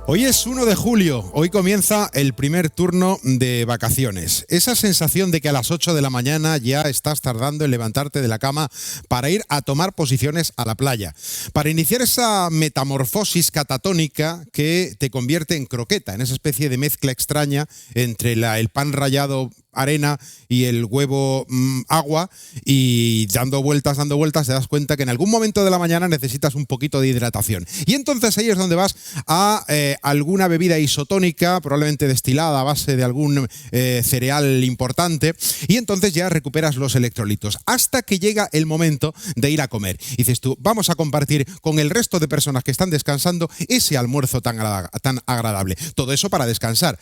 Hoy es 1 de julio, hoy comienza el primer turno de vacaciones. Esa sensación de que a las 8 de la mañana ya estás tardando en levantarte de la cama para ir a tomar posiciones a la playa, para iniciar esa metamorfosis catatónica que te convierte en croqueta, en esa especie de mezcla extraña entre el pan rallado arena y el huevo agua, y dando vueltas te das cuenta que en algún momento de la mañana necesitas un poquito de hidratación. Y entonces ahí es donde vas a alguna bebida isotónica, probablemente destilada a base de algún cereal importante, y entonces ya recuperas los electrolitos, hasta que llega el momento de ir a comer. Y dices tú, vamos a compartir con el resto de personas que están descansando ese almuerzo tan agradable. Todo eso para descansar.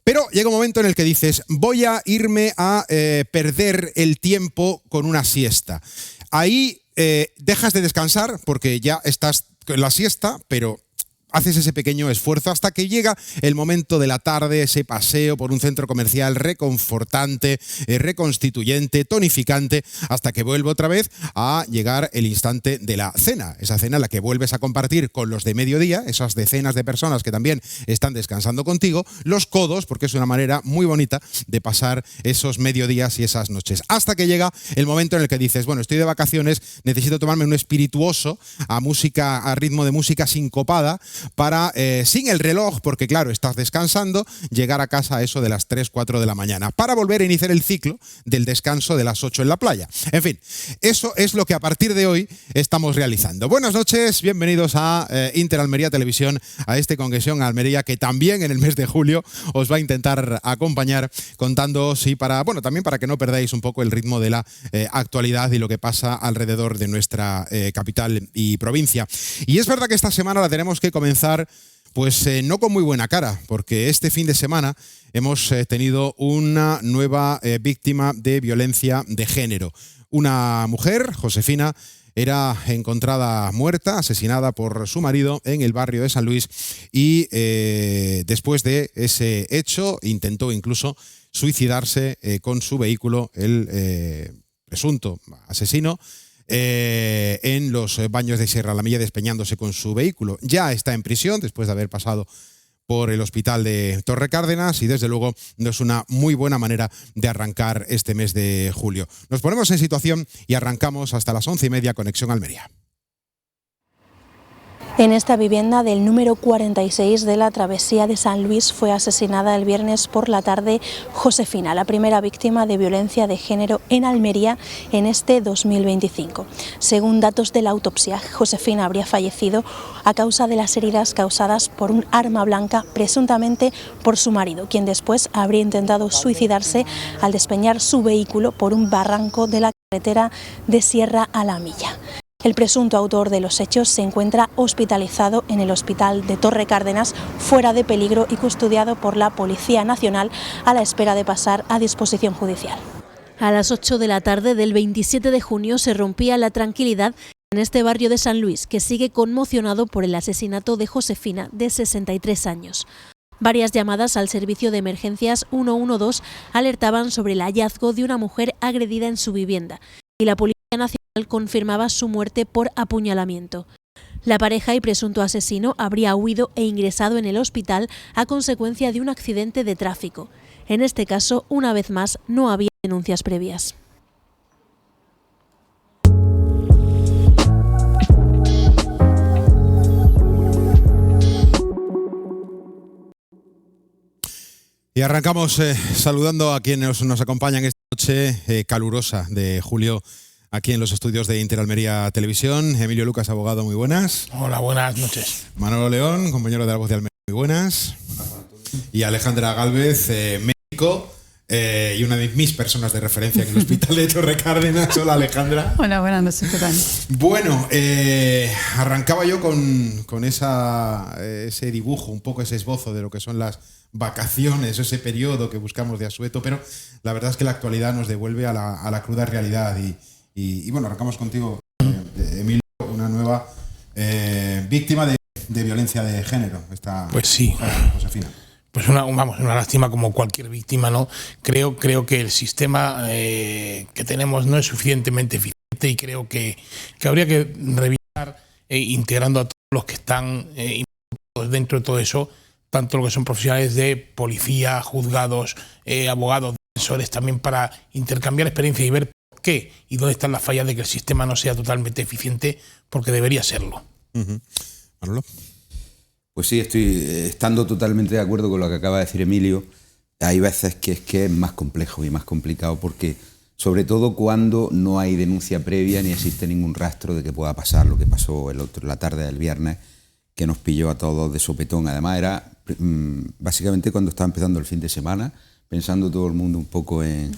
Pero llega un momento en el que dices, voy a irme a perder el tiempo con una siesta. Ahí dejas de descansar porque ya estás en la siesta, pero haces ese pequeño esfuerzo hasta que llega el momento de la tarde, ese paseo por un centro comercial reconfortante, reconstituyente, tonificante, hasta que vuelve otra vez a llegar el instante de la cena. Esa cena en la que vuelves a compartir con los de mediodía, esas decenas de personas que también están descansando contigo, los codos, porque es una manera muy bonita de pasar esos mediodías y esas noches. Hasta que llega el momento en el que dices, bueno, estoy de vacaciones, necesito tomarme un espirituoso a ritmo de música sincopada, para, sin el reloj, porque claro, estás descansando, llegar a casa a eso de las 3, 4 de la mañana, para volver a iniciar el ciclo del descanso de las 8 en la playa. En fin, eso es lo que a partir de hoy estamos realizando. Buenas noches, bienvenidos a Inter Almería Televisión, a este Conexión Almería, que también en el mes de julio os va a intentar acompañar contándoos y también para que no perdáis un poco el ritmo de la actualidad y lo que pasa alrededor de nuestra capital y provincia. Y es verdad que esta semana la tenemos que comenzar pues no con muy buena cara, porque este fin de semana hemos tenido una nueva víctima de violencia de género. Una mujer, Josefina, era encontrada muerta, asesinada por su marido en el barrio de San Luis, y después de ese hecho intentó incluso suicidarse con su vehículo, el presunto asesino, en los baños de Sierra La Milla, despeñándose con su vehículo. Ya está en prisión después de haber pasado por el hospital de Torre Cárdenas, y desde luego no es una muy buena manera de arrancar este mes de julio. Nos ponemos en situación y arrancamos hasta las 11:30 Conexión Almería. En esta vivienda del número 46 de la travesía de San Luis fue asesinada el viernes por la tarde Josefina, la primera víctima de violencia de género en Almería en este 2025. Según datos de la autopsia, Josefina habría fallecido a causa de las heridas causadas por un arma blanca, presuntamente por su marido, quien después habría intentado suicidarse al despeñar su vehículo por un barranco de la carretera de Sierra a La Milla. El presunto autor de los hechos se encuentra hospitalizado en el hospital de Torre Cárdenas, fuera de peligro y custodiado por la Policía Nacional, a la espera de pasar a disposición judicial. A las 8 de la tarde del 27 de junio se rompía la tranquilidad en este barrio de San Luis, que sigue conmocionado por el asesinato de Josefina, de 63 años. Varias llamadas al servicio de emergencias 112 alertaban sobre el hallazgo de una mujer agredida en su vivienda, y la Policía Nacional confirmaba su muerte por apuñalamiento. La pareja y presunto asesino habría huido e ingresado en el hospital a consecuencia de un accidente de tráfico. En este caso, una vez más, no había denuncias previas. Y arrancamos saludando a quienes nos acompañan esta noche calurosa de julio, aquí en los estudios de Inter Almería Televisión. Emilio Lucas, abogado, muy buenas. Hola, buenas noches. Manolo León, compañero de La Voz de Almería, muy buenas. Y Alejandra Gálvez, médico y una de mis personas de referencia en el hospital de Torre Cárdenas. Hola, Alejandra. Hola, buenas noches, ¿qué tal? Bueno, arrancaba yo con ese dibujo, un poco ese esbozo de lo que son las vacaciones, ese periodo que buscamos de asueto, pero la verdad es que la actualidad nos devuelve a la cruda realidad. Y bueno, arrancamos contigo, Emilio, una nueva víctima de violencia de género. Pues sí, Josefina. Pues una lástima como cualquier víctima, ¿no? Creo que el sistema que tenemos no es suficientemente eficiente, y creo que habría que revisar integrando a todos los que están dentro de todo eso, tanto lo que son profesionales de policía, juzgados, abogados, defensores, también para intercambiar experiencias y ver por qué y dónde están las fallas de que el sistema no sea totalmente eficiente, porque debería serlo. Manolo. Pues sí, estoy estando totalmente de acuerdo con lo que acaba de decir Emilio. Hay veces que es más complejo y más complicado porque, sobre todo cuando no hay denuncia previa ni existe ningún rastro de que pueda pasar lo que pasó la tarde del viernes, que nos pilló a todos de sopetón. Además era básicamente cuando estaba empezando el fin de semana, pensando todo el mundo un poco en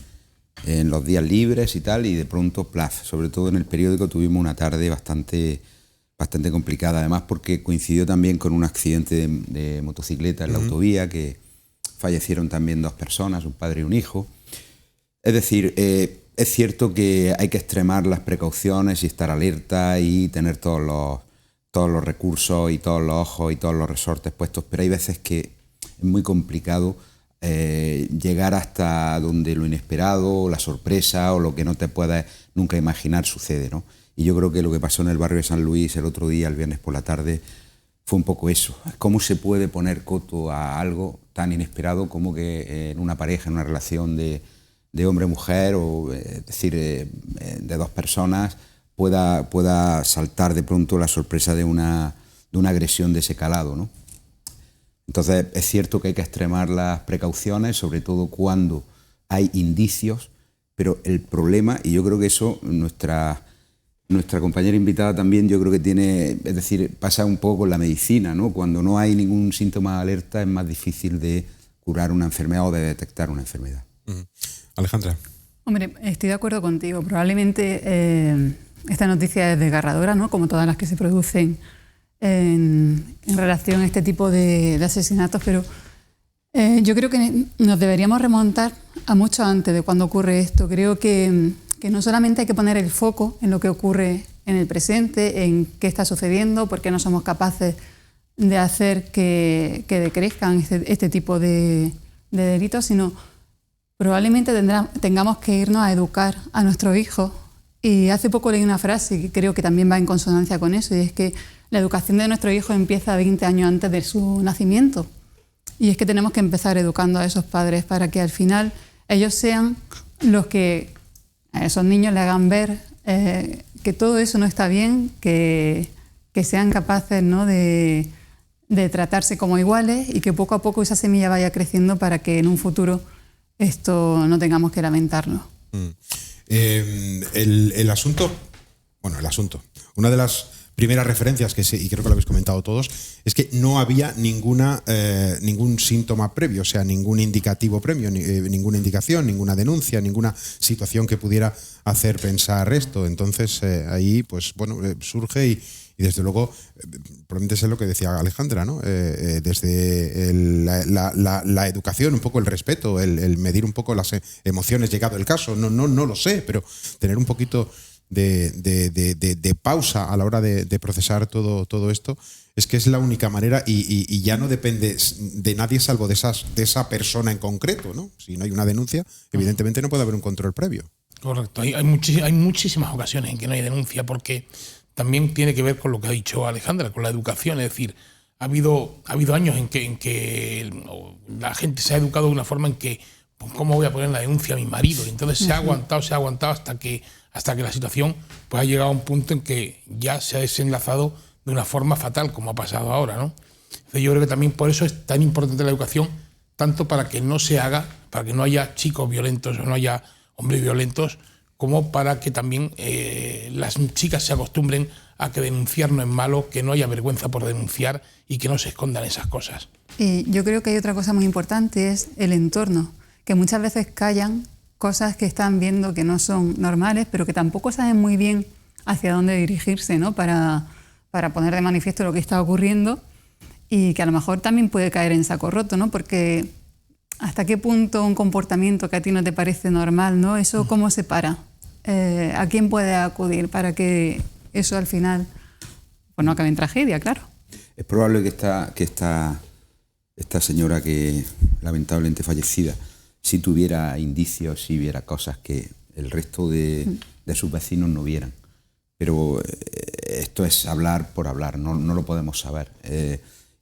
los días libres y tal, y de pronto, plaf, sobre todo en el periódico tuvimos una tarde bastante complicada, además porque coincidió también con un accidente de motocicleta en la autovía, que fallecieron también 2 personas, un padre y un hijo. Es decir, es cierto que hay que extremar las precauciones y estar alerta y tener todos los recursos y todos los ojos y todos los resortes puestos, pero hay veces que es muy complicado llegar hasta donde lo inesperado, la sorpresa o lo que no te puedas nunca imaginar sucede, ¿no? Y yo creo que lo que pasó en el barrio de San Luis el otro día, el viernes por la tarde, fue un poco eso. ¿Cómo se puede poner coto a algo tan inesperado como que en una pareja, en una relación de hombre-mujer, o es decir, de 2 personas, pueda saltar de pronto la sorpresa de una agresión de ese calado, ¿no? Entonces es cierto que hay que extremar las precauciones, sobre todo cuando hay indicios, pero el problema, y yo creo que eso nuestra compañera invitada también, yo creo que tiene, es decir, pasa un poco con la medicina, ¿no? Cuando no hay ningún síntoma de alerta es más difícil de curar una enfermedad o de detectar una enfermedad. Alejandra. Hombre, estoy de acuerdo contigo. Probablemente esta noticia es desgarradora, ¿no? Como todas las que se producen en relación a este tipo de asesinatos, pero yo creo que nos deberíamos remontar a mucho antes de cuando ocurre esto. Creo que no solamente hay que poner el foco en lo que ocurre en el presente, en qué está sucediendo, por qué no somos capaces de hacer que decrezcan este tipo de delitos, sino probablemente tengamos que irnos a educar a nuestros hijos. Y hace poco leí una frase que creo que también va en consonancia con eso, y es que la educación de nuestros hijos empieza 20 años antes de su nacimiento. Y es que tenemos que empezar educando a esos padres para que al final ellos sean los que a esos niños le hagan ver que todo eso no está bien, que sean capaces, ¿no?, de tratarse como iguales, y que poco a poco esa semilla vaya creciendo para que en un futuro esto no tengamos que lamentarlo. El asunto, una de las primeras referencias y creo que lo habéis comentado todos, es que no había ningún síntoma previo, o sea, ningún indicativo previo, ninguna indicación, ninguna denuncia, ninguna situación que pudiera hacer pensar esto. Entonces ahí, pues bueno, surge y desde luego, probablemente es lo que decía Alejandra, ¿no? Desde la educación, un poco el respeto, el medir un poco las emociones llegado el caso, no lo sé, pero tener un poquito de pausa a la hora de procesar todo esto, es que es la única manera, y ya no depende de nadie salvo de esa persona en concreto, ¿no? Si no hay una denuncia, evidentemente no puede haber un control previo. Correcto, hay muchísimas ocasiones en que no hay denuncia, porque también tiene que ver con lo que ha dicho Alejandra, con la educación. Es decir, ha habido años en que la gente se ha educado de una forma en que, pues, ¿cómo voy a poner la denuncia a mi marido? Y entonces se ha aguantado hasta que la situación, pues, ha llegado a un punto en que ya se ha desenlazado de una forma fatal, como ha pasado ahora, ¿no? Entonces yo creo que también por eso es tan importante la educación, tanto para que no se haga, para que no haya chicos violentos o no haya hombres violentos, como para que también las chicas se acostumbren a que denunciar no es malo, que no haya vergüenza por denunciar y que no se escondan esas cosas. Y yo creo que hay otra cosa muy importante, es el entorno, que muchas veces callan cosas que están viendo que no son normales, pero que tampoco saben muy bien hacia dónde dirigirse, ¿no?, para poner de manifiesto lo que está ocurriendo, y que a lo mejor también puede caer en saco roto, ¿no? Porque ¿hasta qué punto un comportamiento que a ti no te parece normal, ¿no? Eso, ¿cómo se para? ¿A quién puede acudir para que eso al final, pues, no acabe en tragedia, claro? Es probable que esta señora, que lamentablemente fallecida, si tuviera indicios, si viera cosas que el resto de sus vecinos no vieran. Pero esto es hablar por hablar, no lo podemos saber.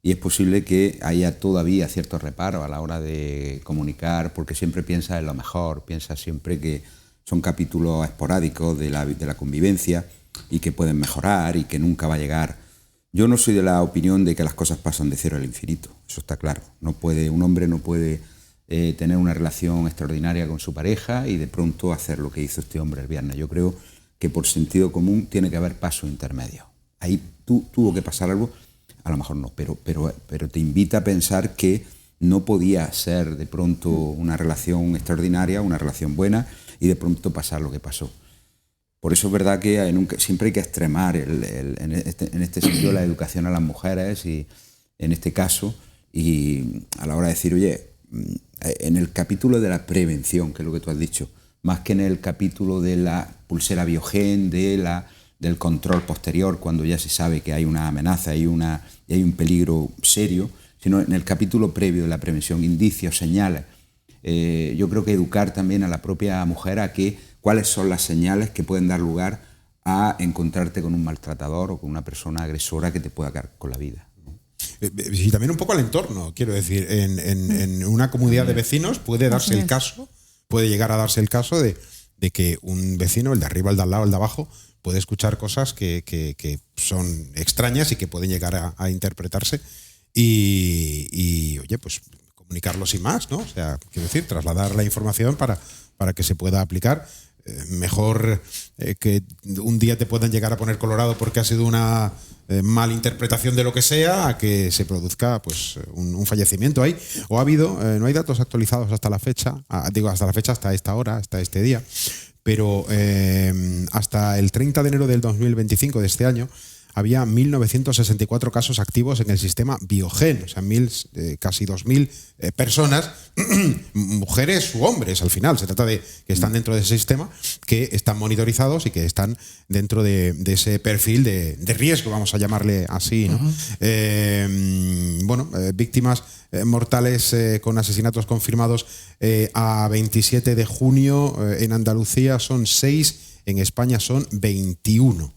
y es posible que haya todavía ciertos reparos a la hora de comunicar, porque siempre piensa en lo mejor, piensa siempre que son capítulos esporádicos de la convivencia y que pueden mejorar y que nunca va a llegar. Yo no soy de la opinión de que las cosas pasan de cero al infinito, eso está claro. Un hombre no puede tener una relación extraordinaria con su pareja y de pronto hacer lo que hizo este hombre el viernes. Yo creo que por sentido común tiene que haber pasos intermedios. Ahí tuvo que pasar algo, a lo mejor no, pero te invita a pensar que no podía ser de pronto una relación extraordinaria, una relación buena, y de pronto pasar lo que pasó. Por eso es verdad que siempre hay que extremar en este sentido la educación a las mujeres, y en este caso, y a la hora de decir, oye, en el capítulo de la prevención, que es lo que tú has dicho, más que en el capítulo de la pulsera Biogen, del control posterior, cuando ya se sabe que hay una amenaza y hay un peligro serio, sino en el capítulo previo de la prevención, indicios, señales. Yo creo que educar también a la propia mujer a cuáles son las señales que pueden dar lugar a encontrarte con un maltratador o con una persona agresora que te pueda acabar con la vida. Y también un poco al entorno, quiero decir, en una comunidad de vecinos puede llegar a darse el caso de que un vecino, el de arriba, el de al lado, el de abajo, puede escuchar cosas que son extrañas y que pueden llegar a interpretarse y oye, pues comunicarlo sin más, ¿no? O sea, quiero decir, trasladar la información para que se pueda aplicar. Mejor que un día te puedan llegar a poner colorado porque ha sido una malinterpretación de lo que sea, a que se produzca pues un fallecimiento ahí. O ha habido, no hay datos actualizados hasta la fecha, hasta esta hora, hasta este día, pero hasta el 30 de enero del 2025 de este año había 1.964 casos activos en el sistema Biogen, o sea, casi 2.000 personas, mujeres u hombres, al final. Se trata de que están dentro de ese sistema, que están monitorizados y que están dentro de ese perfil de riesgo, vamos a llamarle así, ¿no? Víctimas mortales con asesinatos confirmados a 27 de junio en Andalucía son 6, en España son 21.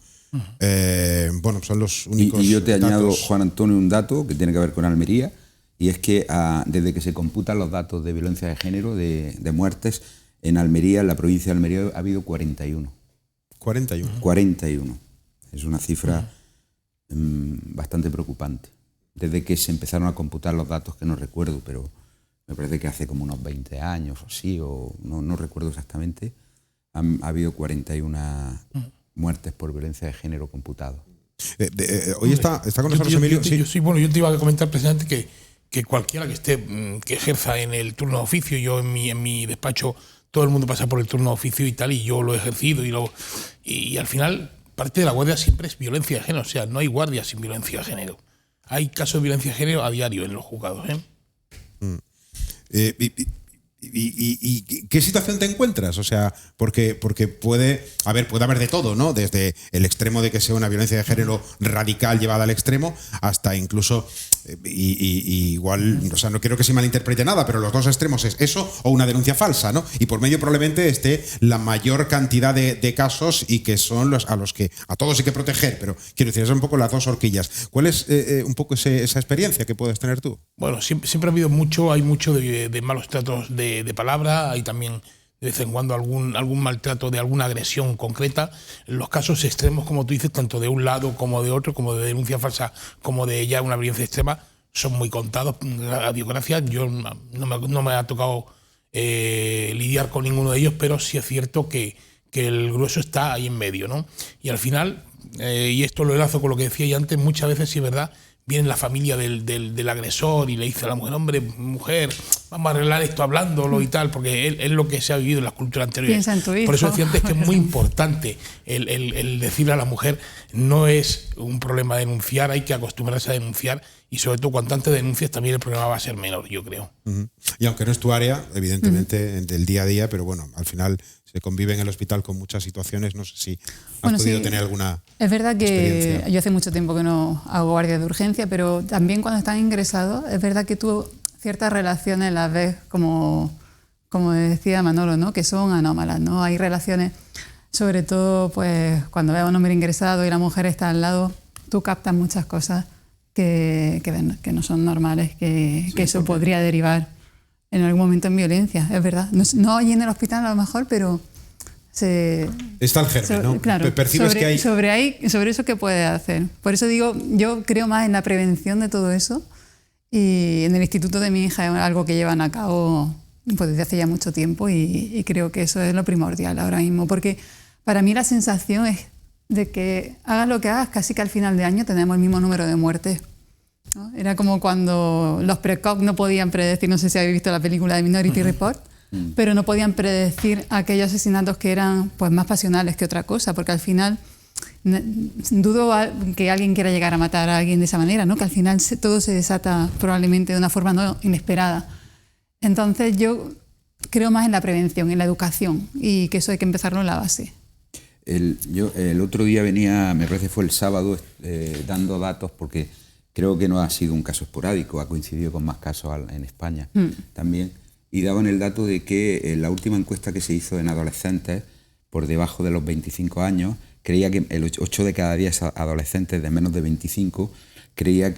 Son los únicos. Y yo te añado, datos. Juan Antonio, un dato que tiene que ver con Almería, y es que desde que se computan los datos de violencia de género, de muertes, en Almería, en la provincia de Almería, ha habido 41. 41. Es una cifra bastante preocupante. Desde que se empezaron a computar los datos, que no recuerdo, pero me parece que hace como unos 20 años o así, o no recuerdo exactamente, ha habido 41 muertes por violencia de género computado. Hoy está con nosotros Emilio. Yo te iba a comentar precisamente que cualquiera que ejerza en el turno de oficio, yo en mi despacho, todo el mundo pasa por el turno de oficio y tal, y yo lo he ejercido y al final parte de la guardia siempre es violencia de género, o sea, no hay guardia sin violencia de género. Hay casos de violencia de género a diario en los juzgados. ¿Y qué situación te encuentras? O sea, porque puede haber de todo, ¿no? Desde el extremo de que sea una violencia de género radical llevada al extremo, hasta incluso, igual, o sea, no quiero que se malinterprete nada, pero los dos extremos es eso o una denuncia falsa, ¿no? Y por medio probablemente esté la mayor cantidad de casos, y que son a los que a todos hay que proteger, pero quiero decir, son un poco las dos horquillas. ¿Cuál es un poco esa experiencia que puedes tener tú? Bueno, siempre ha habido hay mucho de malos tratos de palabra, hay también de vez en cuando algún maltrato de alguna agresión concreta. Los casos extremos, como tú dices, tanto de un lado como de otro, como de denuncia falsa, como de ya una violencia extrema, son muy contados. A Dios gracias, yo no me ha tocado lidiar con ninguno de ellos, pero sí es cierto que el grueso está ahí en medio, ¿no? Y al final, y esto lo enlazo con lo que decía ya antes, muchas veces sí es verdad, viene la familia del agresor y le dice a la mujer, hombre, mujer, vamos a arreglar esto hablándolo y tal, porque es lo que se ha vivido en las culturas anteriores. Piensa en tu hijo. Por eso decía antes que es muy importante el decirle a la mujer, no es un problema denunciar, hay que acostumbrarse a denunciar, y sobre todo cuanto antes denuncias también el problema va a ser menor, yo creo. Uh-huh. Y aunque no es tu área, evidentemente, del día a día, pero bueno, al final se convive en el hospital con muchas situaciones. No sé si has podido tener alguna Es verdad que experiencia. yo hace mucho tiempo que no hago guardia de urgencia, pero también cuando están ingresados, es verdad que tú ciertas relaciones las ves como decía Manolo, ¿no? Que son anómalas, ¿no? Hay relaciones, sobre todo pues cuando ves a un hombre ingresado y la mujer está al lado, tú captas muchas cosas que no son normales, que eso podría derivar en algún momento en violencia, es verdad. No allí en el hospital a lo mejor, pero está el germen, ¿no? Claro, Percibes que hay... sobre eso que puede hacer. Por eso digo, yo creo más en la prevención de todo eso, y en el instituto de mi hija es algo que llevan a cabo pues desde hace ya mucho tiempo, y creo que eso es lo primordial ahora mismo, porque para mí la sensación es de que hagas lo que hagas, casi que al final de año tenemos el mismo número de muertes, ¿no? Era como cuando los precoz no podían predecir, no sé si habéis visto la película de Minority Report, pero no podían predecir aquellos asesinatos que eran pues más pasionales que otra cosa, porque al final dudo que alguien quiera llegar a matar a alguien de esa manera, ¿no? Que al final todo se desata probablemente de una forma no inesperada. Entonces yo creo más en la prevención, en la educación, y que eso hay que empezarlo en la base. El otro día venía, me parece fue el sábado, dando datos, porque creo que no ha sido un caso esporádico, ha coincidido con más casos en España también, y daban el dato de que la última encuesta que se hizo en adolescentes por debajo de los 25 años, creía que el 8 de cada 10 adolescentes de menos de 25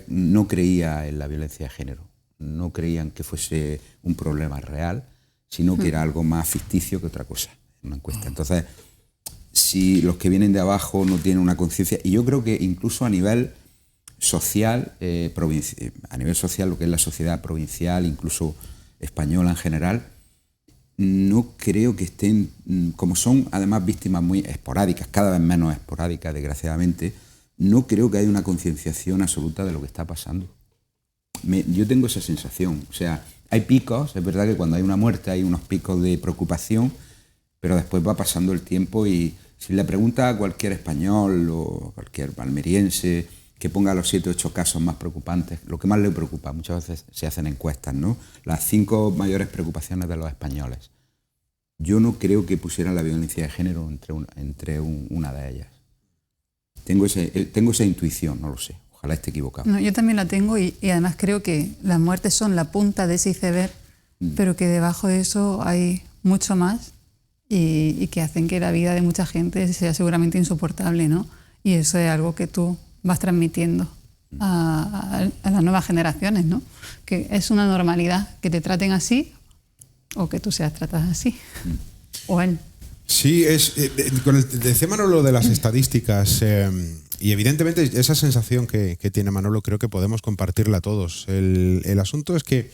no creía en la violencia de género, no creían que fuese un problema real, sino que era algo más ficticio que otra cosa, en una encuesta. Entonces, si los que vienen de abajo no tienen una conciencia, y yo creo que incluso a nivel social, a nivel social, lo que es la sociedad provincial, incluso española en general, no creo que estén, como son además víctimas muy esporádicas, cada vez menos esporádicas, desgraciadamente, no creo que haya una concienciación absoluta de lo que está pasando. Yo tengo esa sensación, o sea, hay picos, es verdad que cuando hay una muerte hay unos picos de preocupación, pero después va pasando el tiempo, y si le pregunta a cualquier español o cualquier almeriense que ponga los 7 o 8 casos más preocupantes, lo que más le preocupa, muchas veces se hacen encuestas, ¿no? Las 5 mayores preocupaciones de los españoles. Yo no creo que pusieran la violencia de género entre una de ellas. Tengo esa intuición, no lo sé, ojalá esté equivocado. No, yo también la tengo, y además creo que las muertes son la punta de ese iceberg, pero que debajo de eso hay mucho más, y que hacen que la vida de mucha gente sea seguramente insoportable, ¿no? Y eso es algo que tú vas transmitiendo a las nuevas generaciones, ¿no? Que es una normalidad que te traten así, o que tú seas tratado así, o él. Sí, decía Manolo de las estadísticas, y evidentemente esa sensación que tiene Manolo creo que podemos compartirla todos. El asunto es que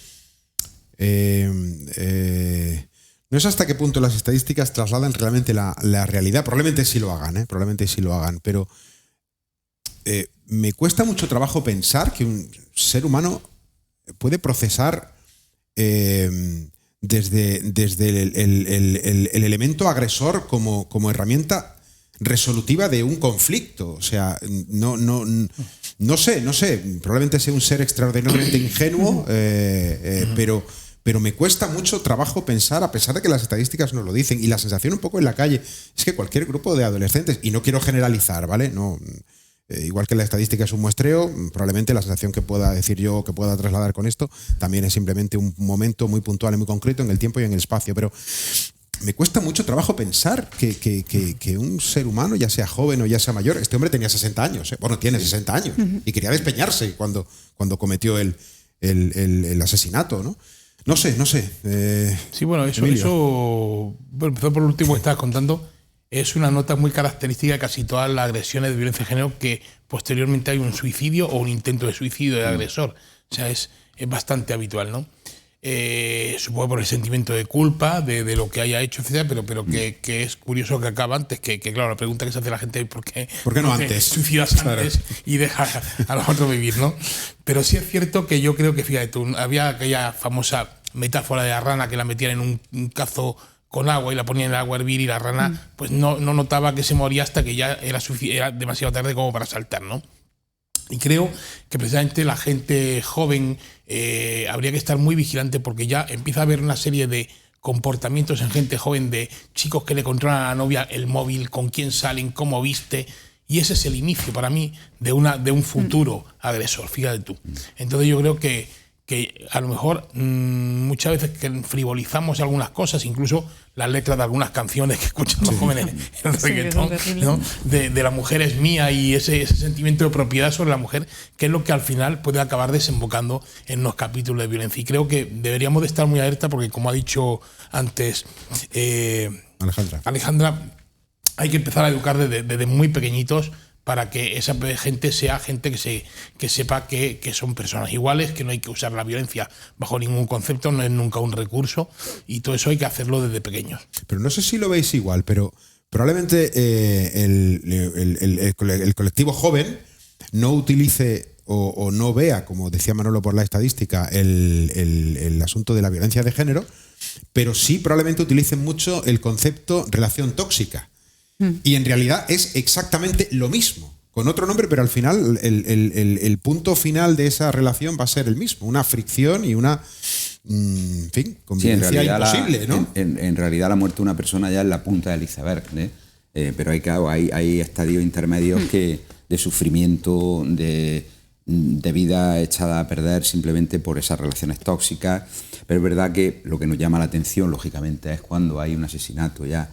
no es hasta qué punto las estadísticas trasladan realmente la realidad. Probablemente sí lo hagan, pero me cuesta mucho trabajo pensar que un ser humano puede procesar desde el elemento agresor como herramienta resolutiva de un conflicto. O sea, no sé, probablemente sea un ser extraordinariamente ingenuo, pero me cuesta mucho trabajo pensar, a pesar de que las estadísticas nos lo dicen, y la sensación un poco en la calle es que cualquier grupo de adolescentes, y no quiero generalizar, ¿vale? No, igual que la estadística es un muestreo, probablemente la sensación que pueda decir yo, que pueda trasladar con esto, también es simplemente un momento muy puntual y muy concreto en el tiempo y en el espacio, pero me cuesta mucho trabajo pensar que un ser humano, ya sea joven o ya sea mayor, este hombre tenía 60 años, bueno, tiene 60 años, y quería despeñarse cuando cometió el asesinato, ¿no? No sé. Sí, bueno, eso bueno, empezó por lo último que estabas contando. Es una nota muy característica de casi todas las agresiones de violencia de género, que posteriormente hay un suicidio o un intento de suicidio del agresor. O sea, es bastante habitual, ¿no? Supongo por el sentimiento de culpa de lo que haya hecho, etcétera, pero que es curioso que acaba antes, que claro, la pregunta que se hace la gente es ¿por qué no antes? Suicidas antes y deja a los otros vivir, ¿no? Pero sí es cierto que yo creo que, fíjate tú, había aquella famosa metáfora de la rana que la metían en un cazo con agua y la ponían en el agua a hervir, y la rana pues no notaba que se moría hasta que ya era demasiado tarde como para saltar, ¿no? Y creo que precisamente la gente joven habría que estar muy vigilante, porque ya empieza a haber una serie de comportamientos en gente joven de chicos que le controlan a la novia el móvil, con quién salen, cómo viste, y ese es el inicio para mí de un futuro agresor, fíjate tú. Entonces yo creo que que a lo mejor muchas veces que frivolizamos algunas cosas, incluso las letras de algunas canciones que escuchan los jóvenes en el reggaetón, ¿no? de la mujer es mía y ese sentimiento de propiedad sobre la mujer, que es lo que al final puede acabar desembocando en unos capítulos de violencia. Y creo que deberíamos de estar muy alerta porque, como ha dicho antes Alejandra, hay que empezar a educar desde muy pequeñitos para que esa gente sea gente que sepa que son personas iguales, que no hay que usar la violencia bajo ningún concepto, no es nunca un recurso, y todo eso hay que hacerlo desde pequeños. Pero no sé si lo veis igual, pero probablemente el colectivo joven no utilice o no vea, como decía Manolo por la estadística, el asunto de la violencia de género, pero sí probablemente utilicen mucho el concepto relación tóxica. Y en realidad es exactamente lo mismo, con otro nombre, pero al final el punto final de esa relación va a ser el mismo, una fricción y una convivencia imposible, ¿no? En realidad la muerte de una persona ya es la punta del iceberg, ¿eh? Pero hay estadios intermedios de sufrimiento, de vida echada a perder simplemente por esas relaciones tóxicas. Pero es verdad que lo que nos llama la atención, lógicamente, es cuando hay un asesinato ya.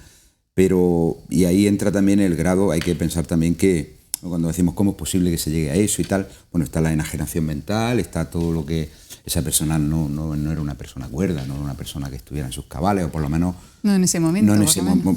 Y ahí entra también el grado, hay que pensar también que cuando decimos cómo es posible que se llegue a eso y tal, bueno, está la enajenación mental, está todo lo que esa persona no era una persona cuerda, no era una persona que estuviera en sus cabales, o por lo menos... No en ese momento.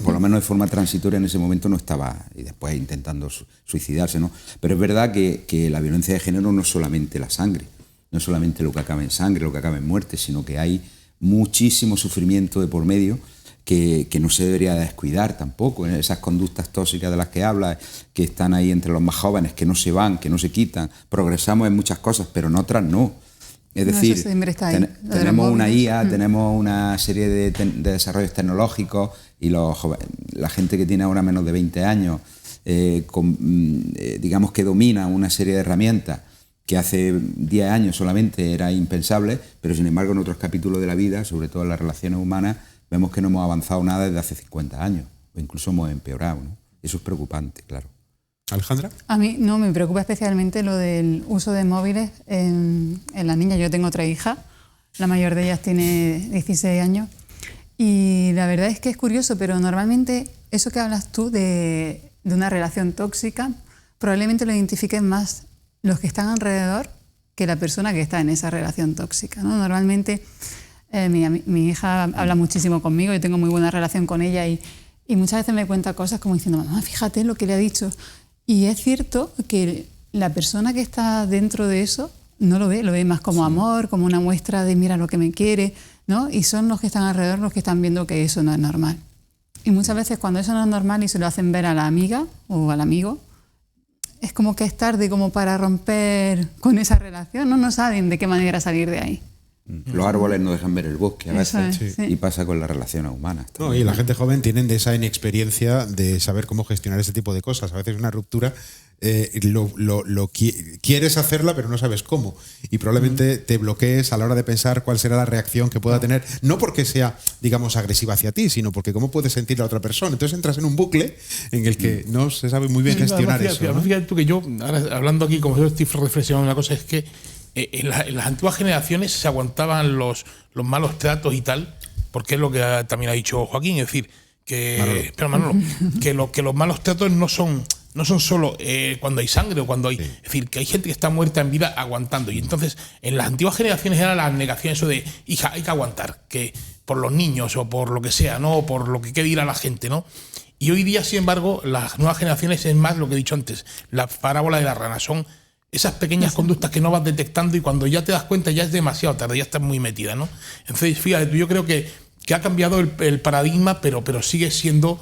Por lo menos de forma transitoria en ese momento no estaba, y después intentando suicidarse, ¿no? Pero es verdad que la violencia de género no es solamente la sangre, no es solamente lo que acaba en sangre, lo que acaba en muerte, sino que hay muchísimo sufrimiento de por medio que no se debería descuidar tampoco. Esas conductas tóxicas de las que habla, que están ahí entre los más jóvenes, que no se van, que no se quitan. Progresamos en muchas cosas, pero en otras no. Es decir, tenemos una IA, tenemos una serie de desarrollos tecnológicos y la gente que tiene ahora menos de 20 años, digamos que domina una serie de herramientas que hace 10 años solamente era impensable, pero sin embargo en otros capítulos de la vida, sobre todo en las relaciones humanas, vemos que no hemos avanzado nada desde hace 50 años, o incluso hemos empeorado, ¿no? Eso es preocupante, claro. ¿Alejandra? A mí no, me preocupa especialmente lo del uso de móviles en las niñas. Yo tengo otra hija, la mayor de ellas tiene 16 años, y la verdad es que es curioso, pero normalmente eso que hablas tú de una relación tóxica, probablemente lo identifiquen más los que están alrededor que la persona que está en esa relación tóxica, ¿no? Normalmente... Mi hija habla muchísimo conmigo, yo tengo muy buena relación con ella y muchas veces me cuenta cosas como diciendo, mamá, fíjate lo que le ha dicho. Y es cierto que la persona que está dentro de eso no lo ve más como amor, como una muestra de mira lo que me quiere, ¿no? Y son los que están alrededor los que están viendo que eso no es normal. Y muchas veces cuando eso no es normal y se lo hacen ver a la amiga o al amigo, es como que es tarde como para romper con esa relación, ¿no? No saben de qué manera salir de ahí. Los árboles no dejan ver el bosque a veces, es, sí. Y pasa con las relaciones humanas. No, y la gente joven tienen de esa inexperiencia de saber cómo gestionar ese tipo de cosas. A veces una ruptura quieres hacerla pero no sabes cómo, y probablemente te bloquees a la hora de pensar cuál será la reacción que pueda tener, no porque sea, digamos, agresiva hacia ti, sino porque cómo puede sentir la otra persona. Entonces entras en un bucle en el que no se sabe muy bien gestionar eso, ¿no? Fíjate tú que yo, ahora hablando aquí, como yo estoy reflexionando una cosa, es que en las antiguas generaciones se aguantaban los malos tratos y tal, porque es lo que también ha dicho Joaquín, es decir, que los malos tratos no son solo cuando hay sangre o cuando hay... Sí. Es decir, que hay gente que está muerta en vida aguantando. Y entonces, en las antiguas generaciones era la negación, eso de, hija, hay que aguantar, que por los niños o por lo que sea, ¿no? O por lo que quede ir a la gente, ¿no? Y hoy día, sin embargo, las nuevas generaciones es más lo que he dicho antes, la parábola de la rana, son esas pequeñas conductas que no vas detectando y cuando ya te das cuenta ya es demasiado tarde, ya estás muy metida, ¿no? Entonces, fíjate, yo creo que ha cambiado el paradigma, pero sigue habiendo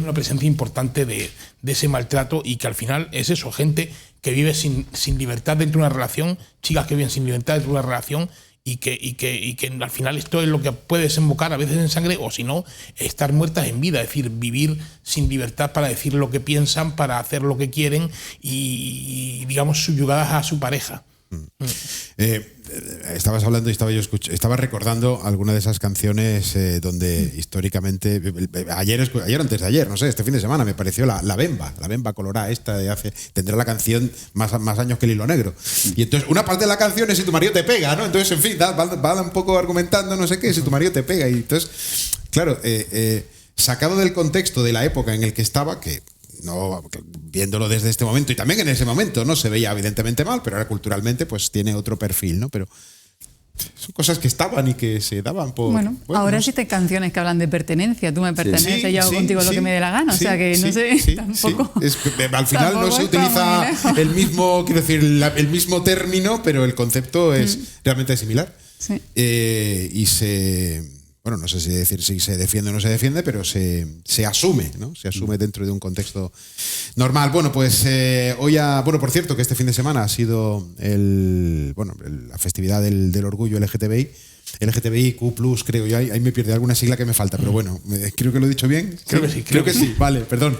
una presencia importante de ese maltrato, y que al final es eso, gente que vive sin libertad dentro de una relación, chicas que viven sin libertad dentro de una relación, y que al final esto es lo que puede desembocar a veces en sangre, o si no, estar muertas en vida, es decir, vivir sin libertad para decir lo que piensan, para hacer lo que quieren y digamos, subyugadas a su pareja. Estabas hablando y estaba recordando alguna de esas canciones donde históricamente, ayer antes de ayer, no sé, este fin de semana me pareció la Bemba colorada esta tendrá la canción más años que el hilo negro. Y entonces una parte de la canción es si tu marido te pega, ¿no? Entonces, en fin, va un poco argumentando no sé qué, si tu marido te pega. Y entonces, claro, sacado del contexto de la época en el que estaba, que no, viéndolo desde este momento y también en ese momento no se veía evidentemente mal, pero ahora culturalmente pues tiene otro perfil, ¿no? Pero son cosas que estaban y que se daban por... Bueno, ahora existen canciones que hablan de pertenencia. Tú me perteneces, yo hago contigo lo que me dé la gana. O sea que no sé, tampoco... Es que al final no se utiliza el mismo, quiero decir, el mismo término, pero el concepto es realmente similar. Sí. Y se... Bueno, no sé si decir si se defiende o no se defiende, pero se asume, ¿no? Se asume dentro de un contexto normal. Bueno, pues bueno, por cierto, que este fin de semana ha sido la festividad del orgullo LGTBIQ+, creo yo. Ahí me pierde alguna sigla que me falta, pero bueno, creo que lo he dicho bien. Creo que sí. Vale, perdón.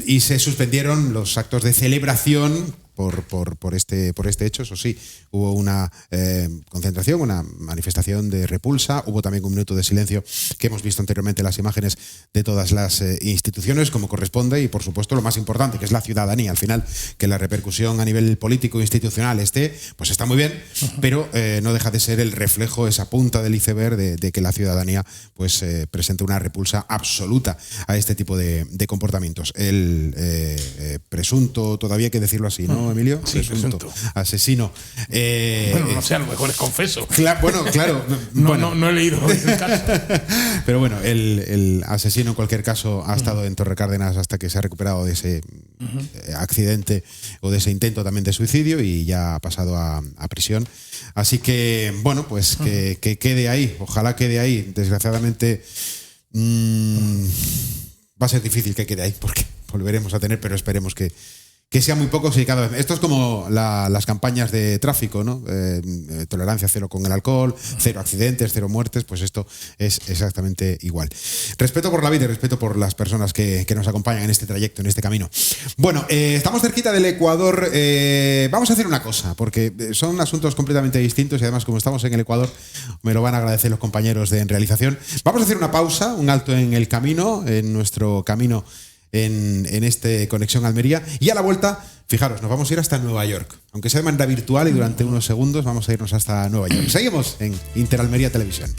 Y se suspendieron los actos de celebración por este hecho. Eso sí, hubo una concentración, una manifestación de repulsa, hubo también un minuto de silencio que hemos visto anteriormente en las imágenes de todas las instituciones como corresponde, y por supuesto lo más importante, que es la ciudadanía. Al final, que la repercusión a nivel político e institucional pues está muy bien, pero no deja de ser el reflejo, esa punta del iceberg de que la ciudadanía pues presenta una repulsa absoluta a este tipo de comportamientos. El presunto, todavía hay que decirlo así, ¿no, Emilio? Sí, presunto. Asesino. Bueno, no sé, a lo mejor es confeso. Bueno, claro. No he leído el caso. Pero bueno, el asesino en cualquier caso ha estado en Torre Cárdenas hasta que se ha recuperado de ese accidente o de ese intento también de suicidio, y ya ha pasado a prisión. Así que, bueno, pues que quede ahí. Ojalá quede ahí. Desgraciadamente va a ser difícil que quede ahí, porque volveremos a tener, pero esperemos que sea muy poco, sí, cada vez. Esto es como las campañas de tráfico, ¿no? Tolerancia cero con el alcohol, 0 accidentes, 0 muertes, pues esto es exactamente igual. Respeto por la vida y respeto por las personas que nos acompañan en este trayecto, en este camino. Bueno, estamos cerquita del Ecuador. Vamos a hacer una cosa, porque son asuntos completamente distintos y además, como estamos en el Ecuador, me lo van a agradecer los compañeros en realización. Vamos a hacer una pausa, un alto en el camino, en nuestro camino en este Conexión Almería, y a la vuelta, fijaros, nos vamos a ir hasta Nueva York, aunque sea de manera virtual, y durante unos segundos vamos a irnos hasta Nueva York. Seguimos en Interalmería Televisión.